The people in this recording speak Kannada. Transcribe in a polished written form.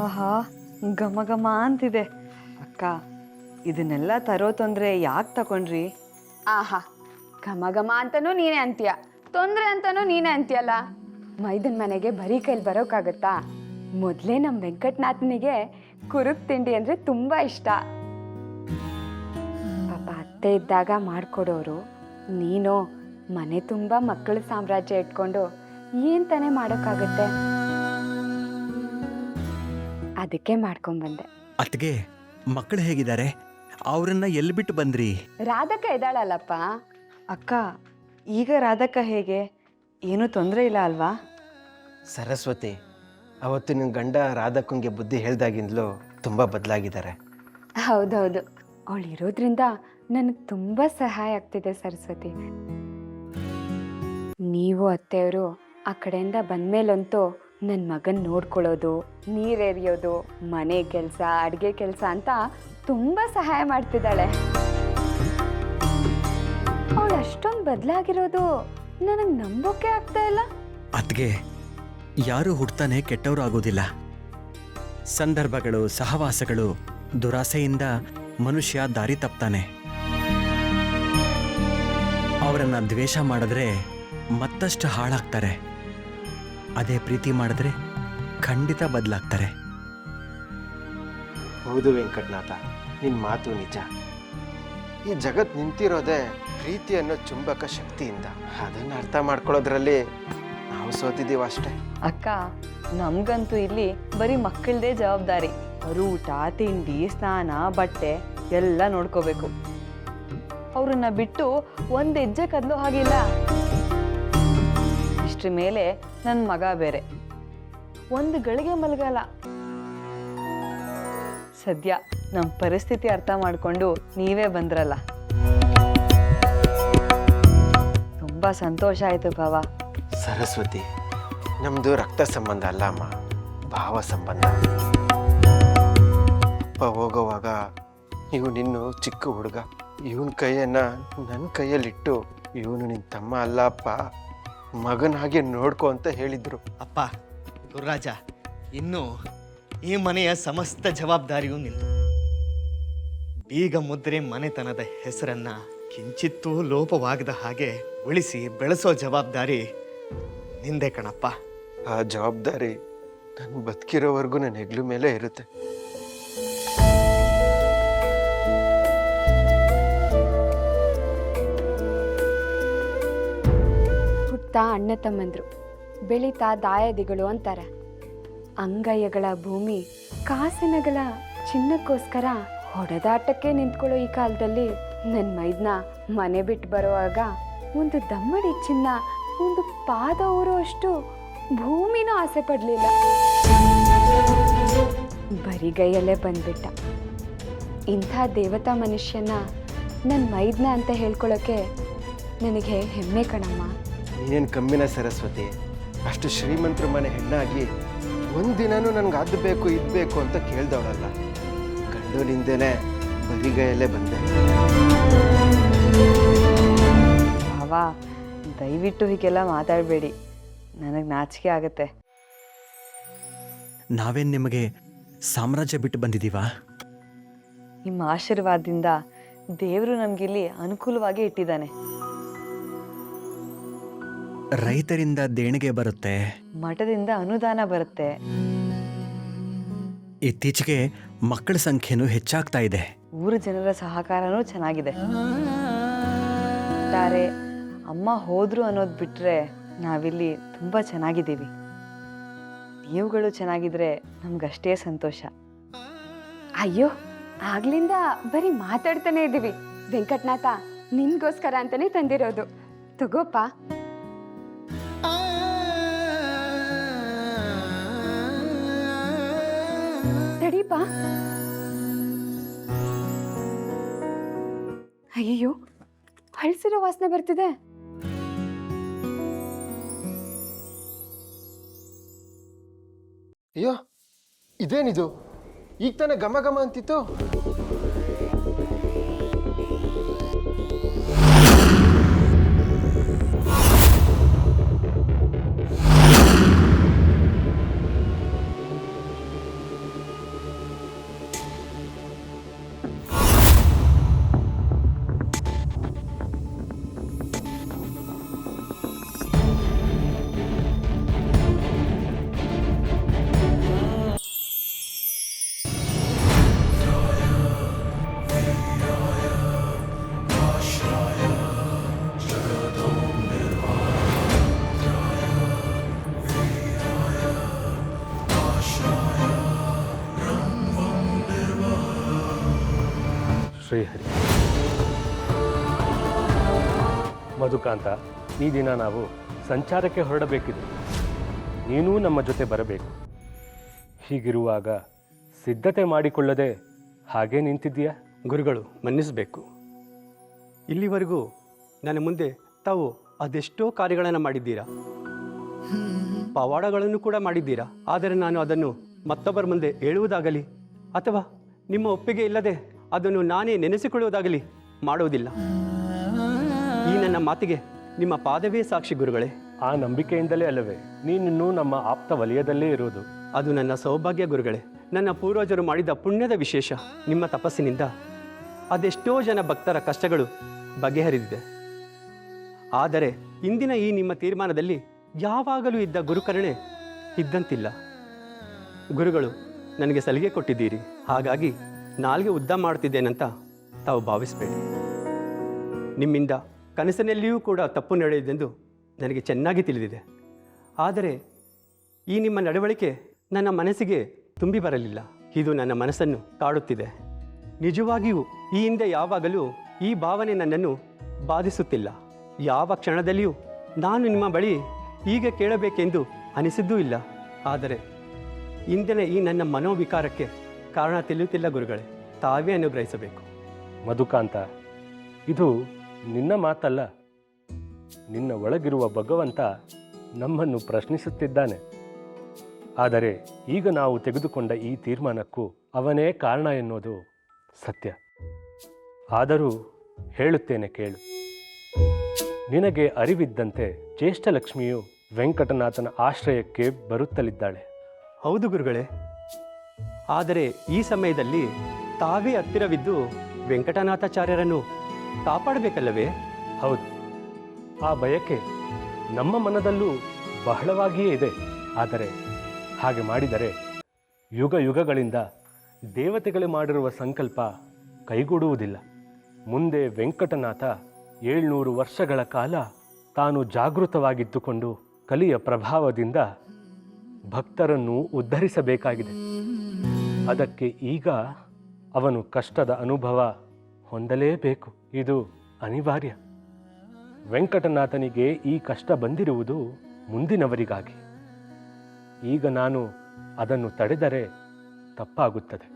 ಆಹಾ, ಘಮ ಘಮ ಅಂತಿದೆ. ಅಕ್ಕ, ಇದನ್ನೆಲ್ಲ ತರೋ ತೊಂದರೆ ಯಾಕೆ ತಗೊಂಡ್ರಿ? ಆಹಾ, ಘಮ ಘಮ ಅಂತನೂ ನೀನೇ ಅಂತೀಯ, ತೊಂದರೆ ಅಂತನೂ ನೀನೇ ಅಂತೀಯಲ್ಲ. ಮೈದನ್ ಮನೆಗೆ ಬರೀ ಕೈಲಿ ಬರೋಕ್ಕಾಗತ್ತಾ? ಮೊದಲೇ ನಮ್ಮ ವೆಂಕಟನಾಥನಿಗೆ ಕುರುಕ್ ತಿಂಡಿ ಅಂದರೆ ತುಂಬ ಇಷ್ಟ. ಪಾಪ ಅತ್ತೆ ಇದ್ದಾಗ ಮಾಡಿಕೊಡೋರು, ನೀನು ಮನೆ ತುಂಬ ಮಕ್ಕಳ ಸಾಮ್ರಾಜ್ಯ ಇಟ್ಕೊಂಡು ಏನು ತಾನೇ ಮಾಡೋಕ್ಕಾಗತ್ತೆ? ಅದಕ್ಕೆ ಮಾಡ್ಕೊಂಡ್ಬಂದೆ. ಅತ್ಗೆ, ಮಕ್ಕಳು ಹೇಗಿದ್ದಾರೆ? ಅವರನ್ನ ಎಲ್ಲಿ ಬಿಟ್ಟು ಬಂದ್ರಿ? ರಾಧಕ್ಕ ಇದ್ದಾಳಲ್ಲಪ್ಪ. ಅಕ್ಕ, ಈಗ ರಾಧಕ್ಕ ಹೇಗೆ? ಏನೂ ತೊಂದರೆ ಇಲ್ಲ ಅಲ್ವಾ? ಸರಸ್ವತಿ, ಅವತ್ತು ನಿನ್ನ ಗಂಡ ರಾಧಕ್ಕಂಗೆ ಬುದ್ಧಿ ಹೇಳ್ದಾಗಿಂದಲೂ ತುಂಬ ಬದಲಾಗಿದ್ದಾರೆ. ಹೌದೌದು, ಅವಳು ಇರೋದ್ರಿಂದ ನನಗೆ ತುಂಬ ಸಹಾಯ ಆಗ್ತಿದೆ ಸರಸ್ವತಿ. ನೀವು ಅತ್ತೆಯವರು ಆ ಕಡೆಯಿಂದ ಬಂದ್ಮೇಲಂತೂ ನನ್ನ ಮಗನ ನೋಡ್ಕೊಳ್ಳೋದು, ನೀರೆರಿಯೋದು, ಮನೆ ಕೆಲಸ, ಅಡುಗೆ ಕೆಲಸ ಅಂತ ತುಂಬ ಸಹಾಯ ಮಾಡ್ತಿದ್ದಾಳೆ. ಅವಳು ಅಷ್ಟೊಂದು ಬದಲಾಗಿರೋದು ನನಗೆ ನಂಬೋಕೆ ಆಗ್ತಾ ಇಲ್ಲ. ಅತ್ಗೆ, ಯಾರು ಹುಡ್ತಾನೆ ಕೆಟ್ಟವರು ಆಗೋದಿಲ್ಲ. ಸಂದರ್ಭಗಳು, ಸಹವಾಸಗಳು, ದುರಾಸೆಯಿಂದ ಮನುಷ್ಯ ದಾರಿ ತಪ್ತಾನೆ. ಅವರನ್ನ ದ್ವೇಷ ಮಾಡಿದ್ರೆ ಮತ್ತಷ್ಟು ಹಾಳಾಗ್ತಾರೆ. ಅದೇ ಪ್ರೀತಿ ಮಾಡಿದ್ರೆ ಖಂಡಿತ ಬದಲಾಗ್ತಾರೆ. ಹೌದು ವೆಂಕಟನಾಥ, ನಿನ್ನ ಮಾತು ನಿಜ. ಈ ಜಗತ್ ನಿಂತಿರೋದೇ ಪ್ರೀತಿ ಅನ್ನೋ ಚುಂಬಕ ಶಕ್ತಿಯಿಂದ. ಅದನ್ನು ಅರ್ಥ ಮಾಡ್ಕೊಳ್ಳೋದ್ರಲ್ಲಿ ನಾವು ಸೋತಿದ್ದೀವಿ ಅಷ್ಟೇ. ಅಕ್ಕ, ನಮ್ಗಂತೂ ಇಲ್ಲಿ ಬರೀ ಮಕ್ಕಳದೇ ಜವಾಬ್ದಾರಿ. ಅವ್ರ ಊಟ, ತಿಂಡಿ, ಸ್ನಾನ, ಬಟ್ಟೆ ಎಲ್ಲ ನೋಡ್ಕೋಬೇಕು. ಅವ್ರನ್ನ ಬಿಟ್ಟು ಒಂದು ಹೆಜ್ಜೆ ಕದಲೋ ಹಾಗಿಲ್ಲ. ಇಷ್ಟ್ರ ಮೇಲೆ ನನ್ನ ಮಗ ಬೇರೆ, ಒಂದು ಗಳಿಗೆ ಮಲಗಲ್ಲ. ಸದ್ಯ ನಮ್ಮ ಪರಿಸ್ಥಿತಿ ಅರ್ಥ ಮಾಡಿಕೊಂಡು ನೀವೇ ಬಂದ್ರಲ್ಲ, ತುಂಬ ಸಂತೋಷ ಆಯಿತು ಭಾವ. ಸರಸ್ವತಿ, ನಮ್ಮದು ರಕ್ತ ಸಂಬಂಧ ಅಲ್ಲ ಅಮ್ಮ, ಭಾವ ಸಂಬಂಧ. ಅಪ್ಪ ಹೋಗೋವಾಗ ನೀವು ನಿನ್ನು ಚಿಕ್ಕ ಹುಡುಗ, ಇವನ ಕೈಯನ್ನು ನನ್ನ ಕೈಯಲ್ಲಿಟ್ಟು ಇವನು ನಿನ್ನ ತಮ್ಮ ಅಲ್ಲ ಅಪ್ಪ, ಮಗನ ಹಾಗೆ ನೋಡ್ಕೊ ಅಂತ ಹೇಳಿದ್ರು. ಅಪ್ಪ ಗುರುರಾಜ, ಇನ್ನು ಈ ಮನೆಯ ಸಮಸ್ತ ಜವಾಬ್ದಾರಿಯೂ ನಿಂದು. ಬೀಗ ಮುದ್ರೆ ಮನೆತನದ ಹೆಸರನ್ನ ಕಿಂಚಿತ್ತೂ ಲೋಪವಾಗದ ಹಾಗೆ ಉಳಿಸಿ ಬೆಳೆಸೋ ಜವಾಬ್ದಾರಿ ನಿಂದೆ ಕಣಪ್ಪ. ಆ ಜವಾಬ್ದಾರಿ ನನ್ನ ಬದುಕಿರೋವರೆಗೂ ನನ್ನ ಹೆಗ್ಲು ಮೇಲೆ ಇರುತ್ತೆ. ಹುಟ್ತಾ ಅಣ್ಣ ತಮ್ಮಂದ್ರು, ಬೆಳೀತಾ ದಾಯಾದಿಗಳು ಅಂತಾರೆ. ಅಂಗೈಗಳ ಭೂಮಿ ಕಾಸಿನಗಳ ಚಿನ್ನಕ್ಕೋಸ್ಕರ ಹೊಡೆದಾಟಕ್ಕೆ ನಿಂತ್ಕೊಳ್ಳೋ ಈ ಕಾಲದಲ್ಲಿ ನನ್ನ ಮೈದ್ನ ಮನೆ ಬಿಟ್ಟು ಬರುವಾಗ ಒಂದು ದಮ್ಮಡಿ ಚಿನ್ನ, ಒಂದು ಪಾದ ಊರುವಷ್ಟು ಭೂಮಿನೂ ಆಸೆ ಪಡಲಿಲ್ಲ. ಬರಿಗೈಯಲ್ಲೇ ಬಂದ್ಬಿಟ್ಟ. ಇಂಥ ದೇವತಾ ಮನುಷ್ಯನ ನನ್ನ ಮೈದ್ನ ಅಂತ ಹೇಳ್ಕೊಳ್ಳೋಕೆ ನನಗೆ ಹೆಮ್ಮೆ ಕಣಮ್ಮ. ನೀನೇನು ಕಮ್ಮಿನ ಸರಸ್ವತಿ? ಅಷ್ಟು ಶ್ರೀಮಂತರ ಮನೆ ಹೆಣ್ಣಾಗಿ ಒಂದಿನೂ ನನಗೆ ಅದು ಬೇಕು ಇದು ಬೇಕು ಅಂತ ಕೇಳ್ದವಳಲ್ಲ. ಗಂಡನಿಂದನೇ ಬರಿಗೈಯಲ್ಲೇ ಬಂದೆ. ಭಾವ, ದಯವಿಟ್ಟು ಹೀಗೆಲ್ಲ ಮಾತಾಡಬೇಡಿ, ನನಗೆ ನಾಚಿಕೆ ಆಗತ್ತೆ. ನಾವೇನು ನಿಮಗೆ ಸಾಮ್ರಾಜ್ಯ ಬಿಟ್ಟು ಬಂದಿದ್ದೀವಾ? ನಿಮ್ಮ ಆಶೀರ್ವಾದದಿಂದ ದೇವರು ನಮಗಿಲ್ಲಿ ಅನುಕೂಲವಾಗಿ ಇಟ್ಟಿದ್ದಾನೆ. ರೈತರಿಂದ ದೇಣಿಗೆ ಬರುತ್ತೆ, ಮಠದಿಂದ ಅನುದಾನ ಬರುತ್ತೆ. ಇತ್ತೀಚೆಗೆ ಮಕ್ಕಳ ಸಂಖ್ಯೆನೂ ಹೆಚ್ಚಾಗ್ತಾ ಇದೆ. ಊರು ಜನರ ಸಹಕಾರನೂ ಚೆನ್ನಾಗಿದೆ. ಒಟ್ಟಾರೆ ಅಮ್ಮ ಹೋದ್ರು ಅನ್ನೋದು ಬಿಟ್ಟರೆ ನಾವಿಲ್ಲಿ ತುಂಬ ಚೆನ್ನಾಗಿದ್ದೀವಿ. ನೀವುಗಳು ಚೆನ್ನಾಗಿದ್ರೆ ನಮ್ಗಷ್ಟೇ ಸಂತೋಷ. ಅಯ್ಯೋ, ಆಗ್ಲಿಂದ ಬರೀ ಮಾತಾಡ್ತಾನೆ ಇದ್ದೀವಿ. ವೆಂಕಟನಾಥ ನಿನ್ಗೋಸ್ಕರ ಅಂತಾನೆ ತಂದಿರೋದು, ತಗೋಪ್ಪ. ತಡೀಪ. ಅಯ್ಯೋ, ಹಳಸಿರೋ ವಾಸನೆ ಬರ್ತಿದೆ. ಅಯ್ಯೋ, ಇದೇನಿದು? ಈಗ ತಾನೇ ಘಮ ಘಮ ಅಂತಿತ್ತು. ಶ್ರೀಹರಿ. ಮಧುಕಾಂತ, ಈ ದಿನ ನಾವು ಸಂಚಾರಕ್ಕೆ ಹೊರಡಬೇಕಿದೆ. ನೀನೂ ನಮ್ಮ ಜೊತೆ ಬರಬೇಕು. ಹೀಗಿರುವಾಗ ಸಿದ್ಧತೆ ಮಾಡಿಕೊಳ್ಳದೆ ಹಾಗೇ ನಿಂತಿದ್ದೀಯಾ? ಗುರುಗಳು ಮನ್ನಿಸಬೇಕು. ಇಲ್ಲಿವರೆಗೂ ನನ್ನ ಮುಂದೆ ತಾವು ಅದೆಷ್ಟೋ ಕಾರ್ಯಗಳನ್ನು ಮಾಡಿದ್ದೀರಾ, ಪವಾಡಗಳನ್ನು ಕೂಡ ಮಾಡಿದ್ದೀರಾ. ಆದರೆ ನಾನು ಅದನ್ನು ಮತ್ತೊಬ್ಬರ ಮುಂದೆ ಹೇಳುವುದಾಗಲಿ ಅಥವಾ ನಿಮ್ಮ ಒಪ್ಪಿಗೆ ಇಲ್ಲದೆ ಅದನ್ನು ನಾನೇ ನೆನೆಸಿಕೊಳ್ಳುವುದಾಗಲಿ ಮಾಡುವುದಿಲ್ಲ. ಈ ನನ್ನ ಮಾತಿಗೆ ನಿಮ್ಮ ಪಾದವೇ ಸಾಕ್ಷಿ ಗುರುಗಳೇ. ಆ ನಂಬಿಕೆಯಿಂದಲೇ ಅಲ್ಲವೇ ನೀನಿನ್ನೂ ನಮ್ಮ ಆಪ್ತ ವಲಯದಲ್ಲೇ ಇರೋದು? ಅದು ನನ್ನ ಸೌಭಾಗ್ಯ ಗುರುಗಳೇ. ನನ್ನ ಪೂರ್ವಜರು ಮಾಡಿದ ಪುಣ್ಯದ ವಿಶೇಷ. ನಿಮ್ಮ ತಪಸ್ಸಿನಿಂದ ಅದೆಷ್ಟೋ ಜನ ಭಕ್ತರ ಕಷ್ಟಗಳು ಬಗೆಹರಿದಿದೆ. ಆದರೆ ಇಂದಿನ ಈ ನಿಮ್ಮ ತೀರ್ಮಾನದಲ್ಲಿ ಯಾವಾಗಲೂ ಇದ್ದ ಗುರುಕರುಣೆ ಇದ್ದಂತಿಲ್ಲ. ಗುರುಗಳು ನನಗೆ ಸಲಿಗೆ ಕೊಟ್ಟಿದ್ದೀರಿ, ಹಾಗಾಗಿ ನಾಲ್ಗೆ ಉದ್ದ ಮಾಡ್ತಿದ್ದೇನಂತ ತಾವು ಭಾವಿಸಬೇಡಿ. ನಿಮ್ಮಿಂದ ಕನಸಿನಲ್ಲಿಯೂ ಕೂಡ ತಪ್ಪು ನಡೆಯುವುದೆಂದು ನನಗೆ ಚೆನ್ನಾಗಿ ತಿಳಿದಿದೆ. ಆದರೆ ಈ ನಿಮ್ಮ ನಡವಳಿಕೆ ನನ್ನ ಮನಸ್ಸಿಗೆ ತುಂಬಿ ಬರಲಿಲ್ಲ. ಇದು ನನ್ನ ಮನಸ್ಸನ್ನು ಕಾಡುತ್ತಿದೆ. ನಿಜವಾಗಿಯೂ ಈ ಹಿಂದೆ ಯಾವಾಗಲೂ ಈ ಭಾವನೆ ನನ್ನನ್ನು ಬಾಧಿಸುತ್ತಿಲ್ಲ. ಯಾವ ಕ್ಷಣದಲ್ಲಿಯೂ ನಾನು ನಿಮ್ಮ ಬಳಿ ಹೀಗೆ ಕೇಳಬೇಕೆಂದು ಅನಿಸಿದ್ದೂ ಇಲ್ಲ. ಆದರೆ ಇಂದಿನ ಈ ನನ್ನ ಮನೋವಿಕಾರಕ್ಕೆ ಕಾರಣ ತಿಳಿಯುತ್ತಿಲ್ಲ ಗುರುಗಳೇ. ತಾವೇ ಅನುಗ್ರಹಿಸಬೇಕು. ಮಧುಕಾಂತ, ಇದು ನಿನ್ನ ಮಾತಲ್ಲ. ನಿನ್ನ ಒಳಗಿರುವ ಭಗವಂತ ನಮ್ಮನ್ನು ಪ್ರಶ್ನಿಸುತ್ತಿದ್ದಾನೆ. ಆದರೆ ಈಗ ನಾವು ತೆಗೆದುಕೊಂಡ ಈ ತೀರ್ಮಾನಕ್ಕೂ ಅವನೇ ಕಾರಣ ಎನ್ನುವುದು ಸತ್ಯ. ಆದರೂ ಹೇಳುತ್ತೇನೆ ಕೇಳು. ನಿನಗೆ ಅರಿವಿದ್ದಂತೆ ಜ್ಯೇಷ್ಠಲಕ್ಷ್ಮಿಯು ವೆಂಕಟನಾಥನ ಆಶ್ರಯಕ್ಕೆ ಬರುತ್ತಲಿದ್ದಾಳೆ. ಹೌದು ಗುರುಗಳೇ. ಆದರೆ ಈ ಸಮಯದಲ್ಲಿ ತಾವೇ ಹತ್ತಿರವಿದ್ದು ವೆಂಕಟನಾಥಾಚಾರ್ಯರನ್ನು ಕಾಪಾಡಬೇಕಲ್ಲವೇ? ಹೌದು, ಆ ಬಯಕೆ ನಮ್ಮ ಮನದಲ್ಲೂ ಬಹಳವಾಗಿಯೇ ಇದೆ. ಆದರೆ ಹಾಗೆ ಮಾಡಿದರೆ ಯುಗ ಯುಗಗಳಿಂದ ದೇವತೆಗಳು ಮಾಡಿರುವ ಸಂಕಲ್ಪ ಕೈಗೂಡುವುದಿಲ್ಲ. ಮುಂದೆ ವೆಂಕಟನಾಥ 700 ವರ್ಷಗಳ ಕಾಲ ತಾನು ಜಾಗೃತವಾಗಿದ್ದುಕೊಂಡು ಕಲಿಯ ಪ್ರಭಾವದಿಂದ ಭಕ್ತರನ್ನು ಉದ್ಧರಿಸಬೇಕಾಗಿದೆ. ಅದಕ್ಕೆ ಈಗ ಅವನು ಕಷ್ಟದ ಅನುಭವ ಹೊಂದಲೇಬೇಕು. ಇದು ಅನಿವಾರ್ಯ. ವೆಂಕಟನಾಥನಿಗೆ ಈ ಕಷ್ಟ ಬಂದಿರುವುದು ಮುಂದಿನವರಿಗಾಗಿ. ಈಗ ನಾನು ಅದನ್ನು ತಡೆದರೆ ತಪ್ಪಾಗುತ್ತದೆ.